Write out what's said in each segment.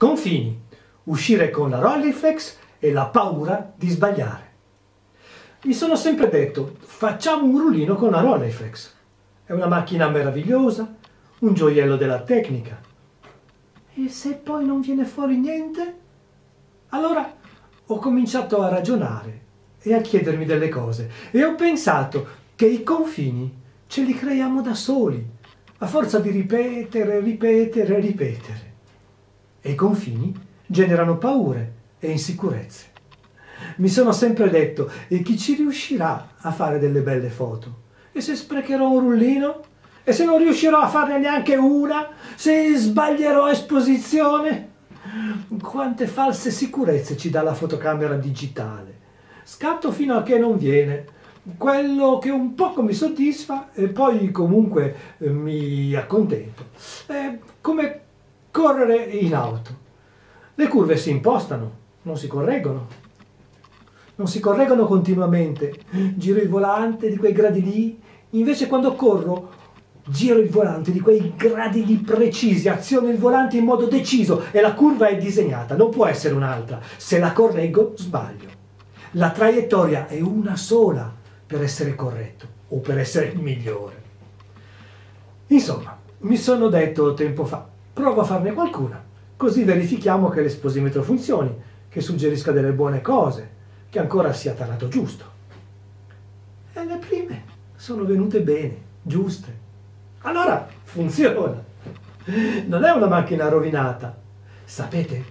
Confini, uscire con la Rolleiflex e la paura di sbagliare. Mi sono sempre detto, facciamo un rullino con la Rolleiflex. È una macchina meravigliosa, un gioiello della tecnica. E se poi non viene fuori niente? Allora ho cominciato a ragionare e a chiedermi delle cose e ho pensato che i confini ce li creiamo da soli, a forza di ripetere, ripetere, ripetere. E i confini generano paure e insicurezze. Mi sono sempre detto, e chi ci riuscirà a fare delle belle foto? E se sprecherò un rullino? E se non riuscirò a farne neanche una? Se sbaglierò esposizione? Quante false sicurezze ci dà la fotocamera digitale. Scatto fino a che non viene. Quello che un poco mi soddisfa e poi comunque mi accontento. È come correre in auto. Le curve si impostano, non si correggono. Non si correggono continuamente. Giro il volante di quei gradi lì, invece quando corro giro il volante di quei gradi lì precisi, aziono il volante in modo deciso e la curva è disegnata, non può essere un'altra. Se la correggo, sbaglio. La traiettoria è una sola per essere corretto o per essere il migliore. Insomma, mi sono detto tempo fa, provo a farne qualcuna, così verifichiamo che l'esposimetro funzioni, che suggerisca delle buone cose, che ancora sia tarato giusto. E le prime sono venute bene, giuste. Allora funziona. Non è una macchina rovinata. Sapete,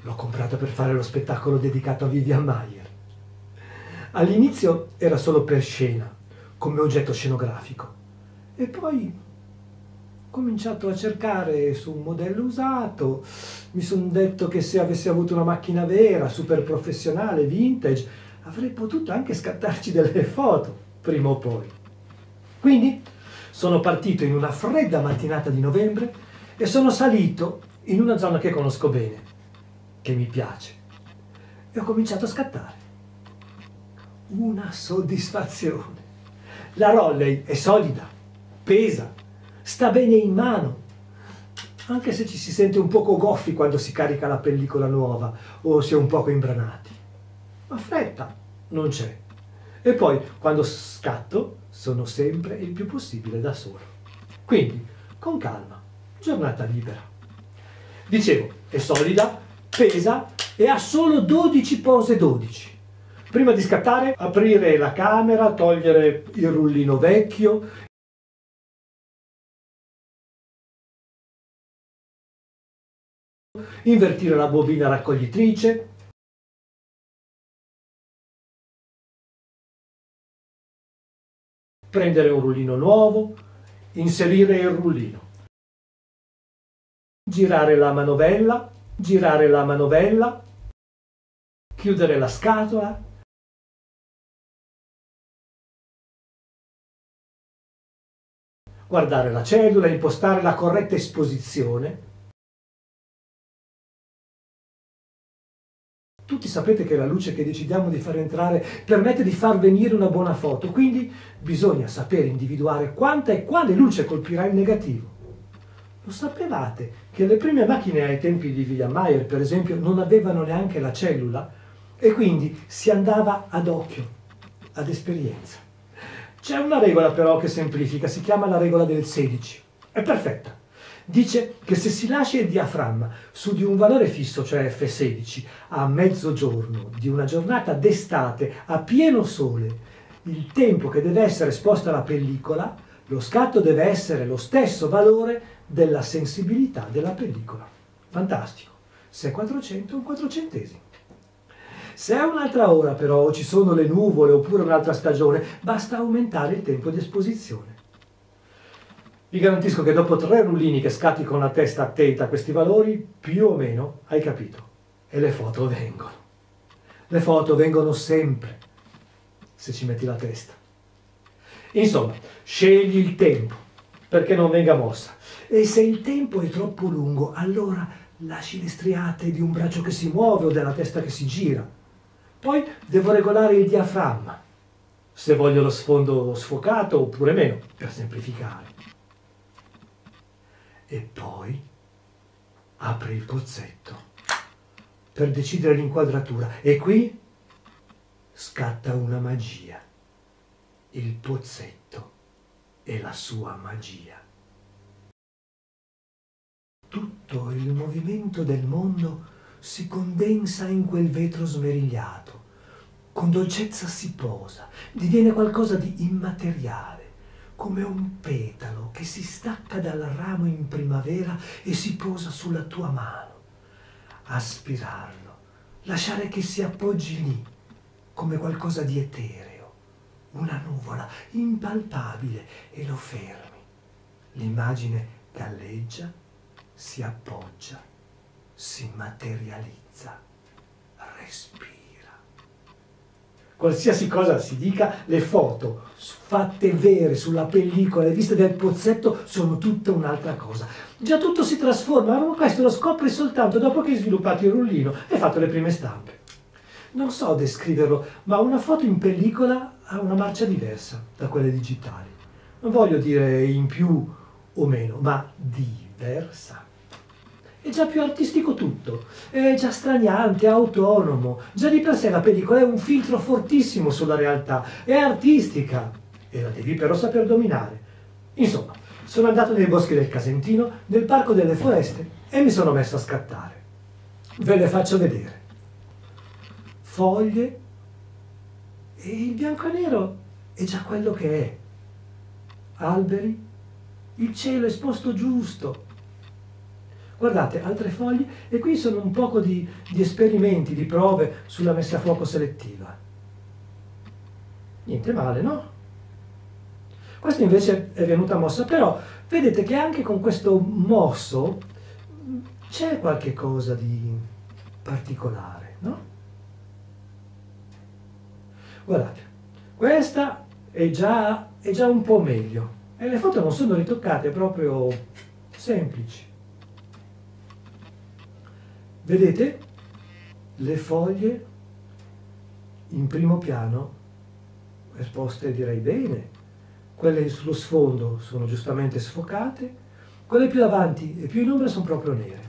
l'ho comprata per fare lo spettacolo dedicato a Vivian Maier. All'inizio era solo per scena, come oggetto scenografico. E poi ho cominciato a cercare su un modello usato. Mi sono detto che se avessi avuto una macchina vera, super professionale, vintage, avrei potuto anche scattarci delle foto, prima o poi. Quindi sono partito in una fredda mattinata di novembre e sono salito in una zona che conosco bene, che mi piace, e ho cominciato a scattare. Una soddisfazione. La Rollei è solida, pesa, sta bene in mano, anche se ci si sente un poco goffi quando si carica la pellicola nuova o si è un poco imbranati. Ma fretta non c'è. E poi, quando scatto, sono sempre il più possibile da solo. Quindi, con calma, giornata libera. Dicevo, è solida, pesa e ha solo 12 pose 12. Prima di scattare, aprire la camera, togliere il rullino vecchio, invertire la bobina raccoglitrice, prendere un rullino nuovo, inserire il rullino, girare la manovella, chiudere la scatola, guardare la cellula, impostare la corretta esposizione. Tutti sapete che la luce che decidiamo di far entrare permette di far venire una buona foto, quindi bisogna sapere individuare quanta e quale luce colpirà il negativo. Lo sapevate che le prime macchine ai tempi di Vivian Maier, per esempio, non avevano neanche la cellula e quindi si andava ad occhio, ad esperienza. C'è una regola però che semplifica, si chiama la regola del 16. È perfetta. Dice che se si lascia il diaframma su di un valore fisso, cioè F16, a mezzogiorno di una giornata d'estate a pieno sole, il tempo che deve essere esposta la pellicola, lo scatto deve essere lo stesso valore della sensibilità della pellicola. Fantastico. Se è 400, un quattrocentesimo. Se è un'altra ora però, o ci sono le nuvole oppure un'altra stagione, basta aumentare il tempo di esposizione. Vi garantisco che dopo 3 rullini che scatti con la testa attenta a questi valori, più o meno hai capito. E le foto vengono. Le foto vengono sempre, se ci metti la testa. Insomma, scegli il tempo, perché non venga mossa. E se il tempo è troppo lungo, allora lasci le striate di un braccio che si muove o della testa che si gira. Poi devo regolare il diaframma, se voglio lo sfondo sfocato oppure meno, per semplificare. E poi apri il pozzetto per decidere l'inquadratura e qui scatta una magia. Il pozzetto e la sua magia. Tutto il movimento del mondo si condensa in quel vetro smerigliato, con dolcezza si posa, diviene qualcosa di immateriale, come un petalo che si stacca dal ramo in primavera e si posa sulla tua mano. Aspirarlo, lasciare che si appoggi lì, come qualcosa di etereo, una nuvola impalpabile, e lo fermi. L'immagine galleggia, si appoggia, si materializza, respira. Qualsiasi cosa si dica, le foto fatte vere sulla pellicola e viste del pozzetto sono tutta un'altra cosa. Già tutto si trasforma, ma questo lo scopri soltanto dopo che hai sviluppato il rullino e hai fatto le prime stampe. Non so descriverlo, ma una foto in pellicola ha una marcia diversa da quelle digitali. Non voglio dire in più o meno, ma diversa. È già più artistico tutto, è già straniante, autonomo. Già di per sé la pellicola è un filtro fortissimo sulla realtà, è artistica e la devi però saper dominare. Insomma, sono andato nei boschi del Casentino, nel parco delle foreste e mi sono messo a scattare. Ve le faccio vedere. Foglie e il bianco e nero è già quello che è. Alberi, il cielo esposto giusto. Guardate, altre foglie, e qui sono un poco di esperimenti, di prove sulla messa a fuoco selettiva. Niente male, no? Questa invece è venuta mossa, però vedete che anche con questo mosso c'è qualche cosa di particolare, no? Guardate, questa è già un po' meglio, e le foto non sono ritoccate, proprio semplici. Vedete le foglie in primo piano esposte direi bene, quelle sullo sfondo sono giustamente sfocate, quelle più avanti e più in ombra sono proprio nere,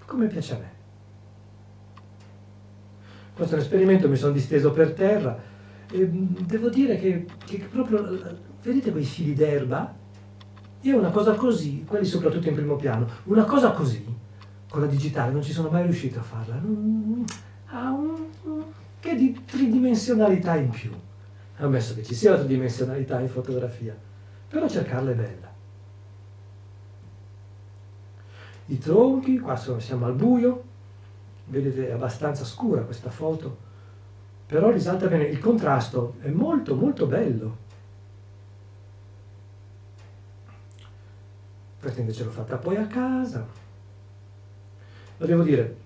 come piace a me. Questo è un esperimento, mi sono disteso per terra e devo dire che proprio, vedete quei fili d'erba? Io una cosa così, quelli soprattutto in primo piano, una cosa così, con la digitale non ci sono mai riuscito a farla. Ha che di tridimensionalità in più. Ammesso che ci sia la tridimensionalità in fotografia, però cercarla è bella. I tronchi, qua siamo al buio, vedete è abbastanza scura questa foto, però risalta bene, il contrasto è molto molto bello. Questa invece l'ho fatta poi a casa. Lo devo dire,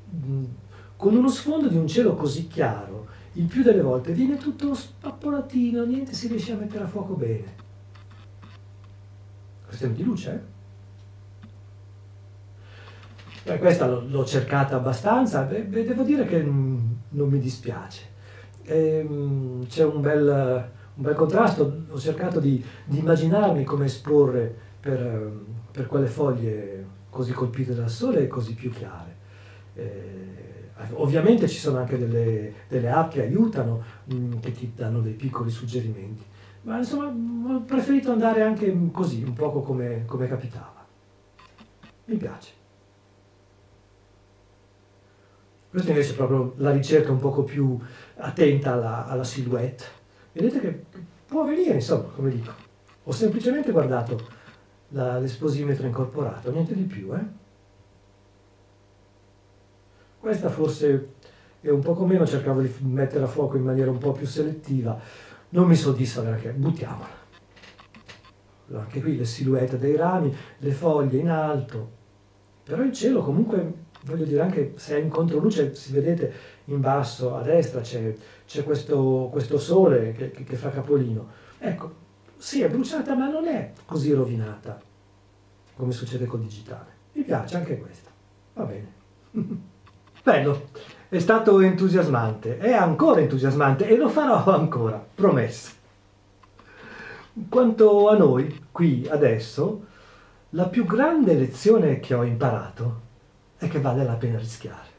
con uno sfondo di un cielo così chiaro, il più delle volte viene tutto spappolatino, niente si riesce a mettere a fuoco bene. Questione di luce, questa l'ho cercata abbastanza, devo dire che non mi dispiace. C'è un bel contrasto, ho cercato di immaginarmi come esporre per quelle foglie così colpite dal sole e così più chiare. Ovviamente ci sono anche delle app che aiutano, che ti danno dei piccoli suggerimenti, ma insomma ho preferito andare anche così, un poco come capitava. Mi piace. Questa invece è proprio la ricerca un poco più attenta alla silhouette. Vedete che può venire, insomma, come dico. Ho semplicemente guardato l'esposimetro incorporato, niente di più, Questa forse è un poco meno, cercavo di mettere a fuoco in maniera un po' più selettiva, non mi soddisfa perché buttiamola. Anche qui le silhouette dei rami, le foglie in alto, però il cielo comunque, voglio dire, anche se è in controluce, si vedete in basso a destra c'è questo sole che fa capolino. Ecco, sì, è bruciata ma non è così rovinata come succede col digitale. Mi piace anche questa, va bene. Bello, è stato entusiasmante, è ancora entusiasmante e lo farò ancora, promesso. Quanto a noi, qui, adesso, la più grande lezione che ho imparato è che vale la pena rischiare.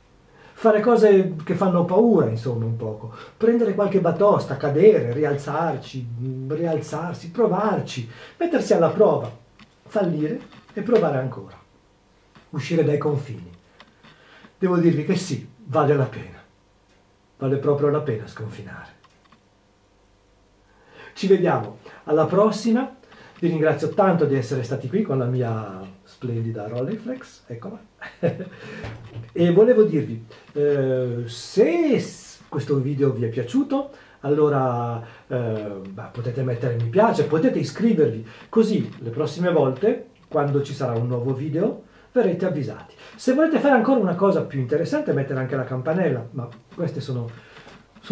Fare cose che fanno paura, insomma, un poco. Prendere qualche batosta, cadere, rialzarsi, provarci, mettersi alla prova, fallire e provare ancora. Uscire dai confini. Devo dirvi che sì, vale la pena. Vale proprio la pena sconfinare. Ci vediamo alla prossima. Vi ringrazio tanto di essere stati qui con la mia splendida Rolleiflex, eccola. E volevo dirvi, se questo video vi è piaciuto, allora potete mettere mi piace, potete iscrivervi, così le prossime volte, quando ci sarà un nuovo video, verrete avvisati. Se volete fare ancora una cosa più interessante, mettere anche la campanella, ma queste sono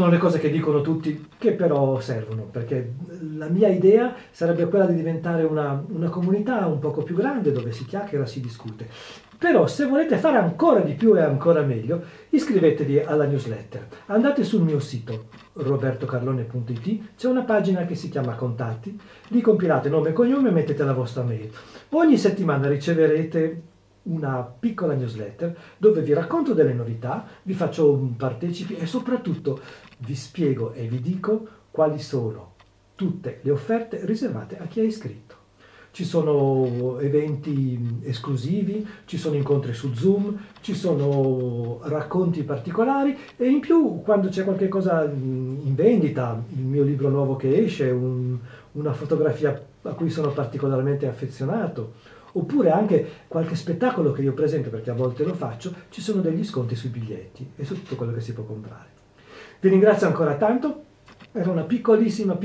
le cose che dicono tutti, che però servono, perché la mia idea sarebbe quella di diventare una comunità un poco più grande, dove si chiacchiera, si discute. Però se volete fare ancora di più e ancora meglio, iscrivetevi alla newsletter. Andate sul mio sito robertocarlone.it, c'è una pagina che si chiama Contatti, lì compilate nome e cognome e mettete la vostra mail. Ogni settimana riceverete una piccola newsletter dove vi racconto delle novità, vi faccio partecipi e soprattutto vi spiego e vi dico quali sono tutte le offerte riservate a chi è iscritto. Ci sono eventi esclusivi, ci sono incontri su Zoom, ci sono racconti particolari e in più quando c'è qualche cosa in vendita, il mio libro nuovo che esce, una fotografia a cui sono particolarmente affezionato, oppure anche qualche spettacolo che io presento, perché a volte lo faccio, ci sono degli sconti sui biglietti e su tutto quello che si può comprare. Vi ringrazio ancora tanto, era una piccolissima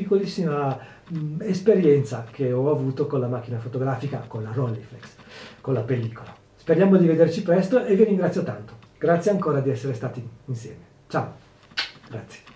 esperienza che ho avuto con la macchina fotografica, con la Rolleiflex, con la pellicola. Speriamo di vederci presto e vi ringrazio tanto. Grazie ancora di essere stati insieme. Ciao, grazie.